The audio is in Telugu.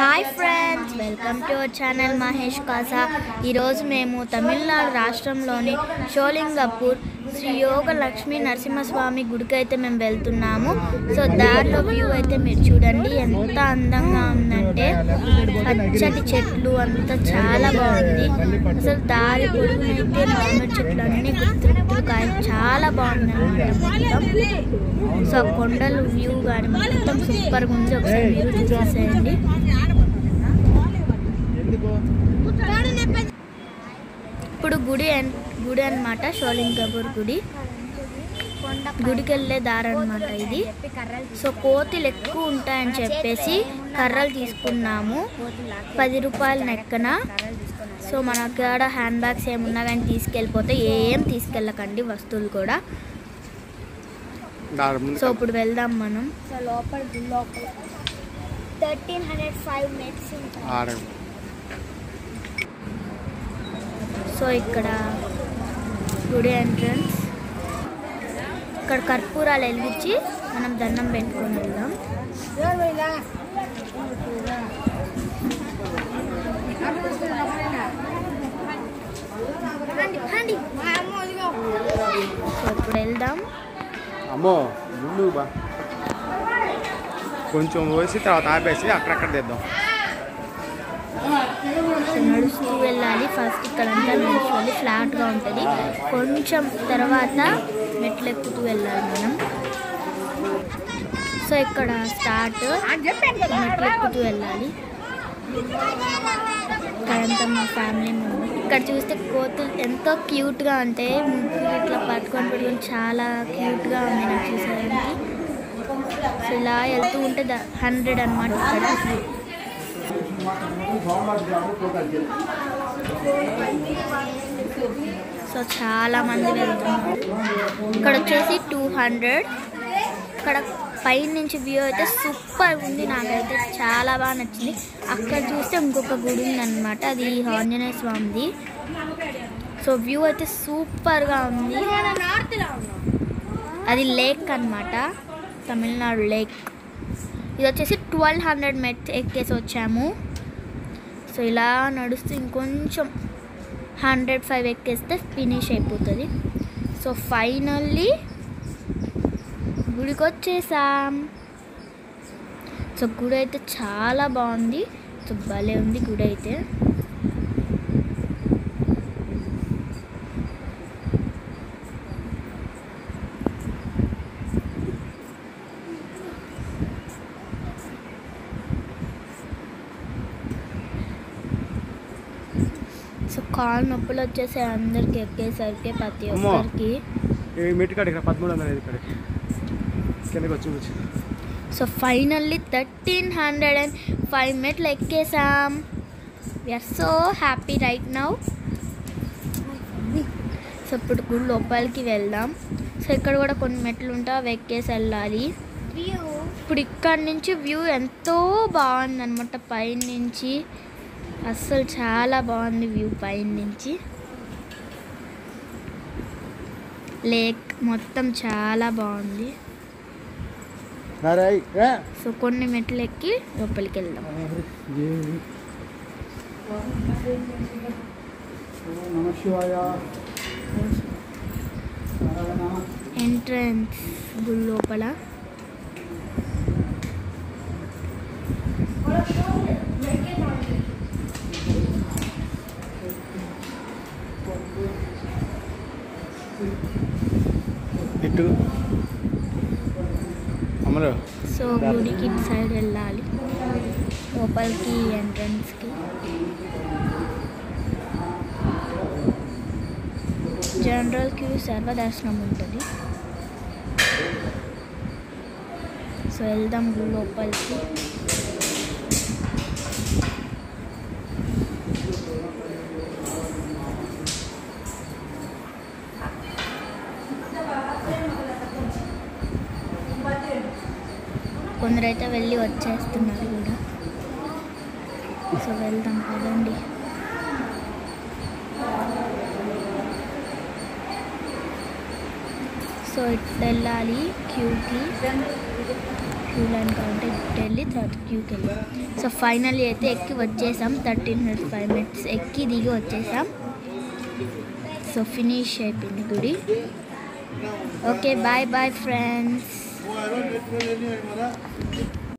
Hi friends, welcome to our channel Mahesh Kasa. ఈరోజు మేము తమిళనాడు రాష్ట్రంలోని షోలింగపూర్ శ్రీ యోగ లక్ష్మీ నరసింహస్వామి గుడికి అయితే మేము వెళ్తున్నాము. సో దారిలో వ్యూ అయితే మీరు చూడండి, ఎంత అందంగా ఉందంటే పచ్చటి చెట్లు అంతా చాలా బాగుంది. అసలు దారి పొడుగునైతే మామిడి చెట్లు అన్నీ గుర్తులు కాయ చాలా బాగుంది అన్నమాట. సో కొండలు వ్యూ కానీ మొత్తం సూపర్గా ఉంది. ఒకసారి మీరు చూసేసేయండి. ఇప్పుడు గుడి అన్నమాట, షోలింగపూర్ గుడికి వెళ్ళే దారి అన్నమాట ఇది. సో కోతులు ఎక్కువ ఉంటాయని చెప్పేసి కర్రలు తీసుకున్నాము, 10 రూపాయల నెక్కన. సో మన కాడ హ్యాండ్ బ్యాగ్స్ ఏమున్నా కానీ తీసుకెళ్ళిపోతే ఏం తీసుకెళ్ళకండి వస్తువులు కూడా. సో ఇప్పుడు వెళ్దాం మనం. సో లోపల 1305 మెట్స్ ఉంటాయి. సో ఇక్కడ గుడి ఎంట్రన్స్, ఇక్కడ కర్పూరాలు వెలిగించి మనం దండం పెట్టుకొని వెళ్దాం. సో ఇప్పుడు వెళ్దాం. అమ్మో ముందు బా కొంచెం వేసి తర్వాత ఆపేసి అక్కడక్కడ తెద్దాం. నడుస్తూ వెళ్ళాలి. ఫస్ట్ ఇక్కడంతా నడుచుకోవాలి, ఫ్లాట్గా ఉంటుంది. కొంచెం తర్వాత మెట్లు ఎక్కుతూ వెళ్ళాలి మనం. సో ఇక్కడ స్టార్ట్, మెట్లు ఎక్కుతూ వెళ్ళాలి. ఇక్కడంతా మా ఫ్యామిలీ మెంబర్. ఇక్కడ చూస్తే కోతులు ఎంతో క్యూట్గా ఉంటాయి, ముగ్గురు ఇట్లా పట్టుకొని చాలా క్యూట్గా ఉంది నాకు చూసేదానికి. సో ఇలా వెళ్తూ ఉంటే 100 అన్నమాట ఇక్కడ. సో చాలా మంది వెళ్తున్నారు. ఇక్కడ వచ్చేసి 200. ఇక్కడ పైనుంచి వ్యూ అయితే సూపర్ ఉంది, నాకైతే చాలా బాగా నచ్చింది. అక్కడ చూస్తే ఇంకొక గుడి ఉందన్నమాట, అది ఆంజనేయ స్వామిది. సో వ్యూ అయితే సూపర్గా ఉంది. అది లేక్ అన్నమాట, తమిళనాడు లేక్. ఇది వచ్చేసి 1200 మెట్స్ ఎక్కేసి వచ్చాము. సో ఇలా నడుస్తూ ఇంకొంచెం 105 ఎక్కేస్తే ఫినిష్ అయిపోతుంది. సో ఫైనల్లీ గుడికి వచ్చేసాం. సో గుడి అయితే చాలా బాగుంది. సో భలే ఉంది గుడి అయితే. సో కాలు నొప్పులు వచ్చేసాయి అందరికి ఎక్కేసరికి, ప్రతి ఒక్కరికి. మెట్టుకాడికి 1300 కిందకి వచ్చి. సో ఫైనల్లీ 1305 మెట్లు ఎక్కేసాం. We are so happy right now. So ఇప్పుడు గుడి లోపలికి వెళ్దాం. సో ఇక్కడ కూడా కొన్ని మెట్లు ఉంటాయి, అవి ఎక్కేసి వెళ్ళాలి. ఇప్పుడు ఇక్కడ నుంచి వ్యూ ఎంతో బాగుంది అనమాట, పైన నుంచి. అస్సలు చాలా బాగుంది వ్యూ పైన నుంచి. లేక్ మొత్తం చాలా బాగుంది. సో కొన్ని మెట్లు ఎక్కి లోపలికి వెళ్దాం. ఎంట్రన్స్ గుడి లోపల. సో గుడికి ఇటు సైడ్ వెళ్ళాలి, లోపలికి ఎంట్రన్స్కి. జనరల్ క్యూ, సర్వదర్శనం ఉంటుంది. సో వెళ్దాం గుడి లోపలికి. కొందరైతే వెళ్ళి వచ్చేస్తున్నారు కూడా. సో వెళ్దాం కదండి. సో ఇట్లా వెళ్ళాలి క్యూకి. క్యూ లైన్ కావాలంటే ఇటు వెళ్ళి తర్వాత క్యూకి వెళ్ళి. సో ఫైనల్లీ అయితే ఎక్కి వచ్చేసాం. 13 minutes 5 minutes ఎక్కి దిగి వచ్చేసాం. సో ఫినిష్ అయిపోయింది గుడి. Okay bye bye friends.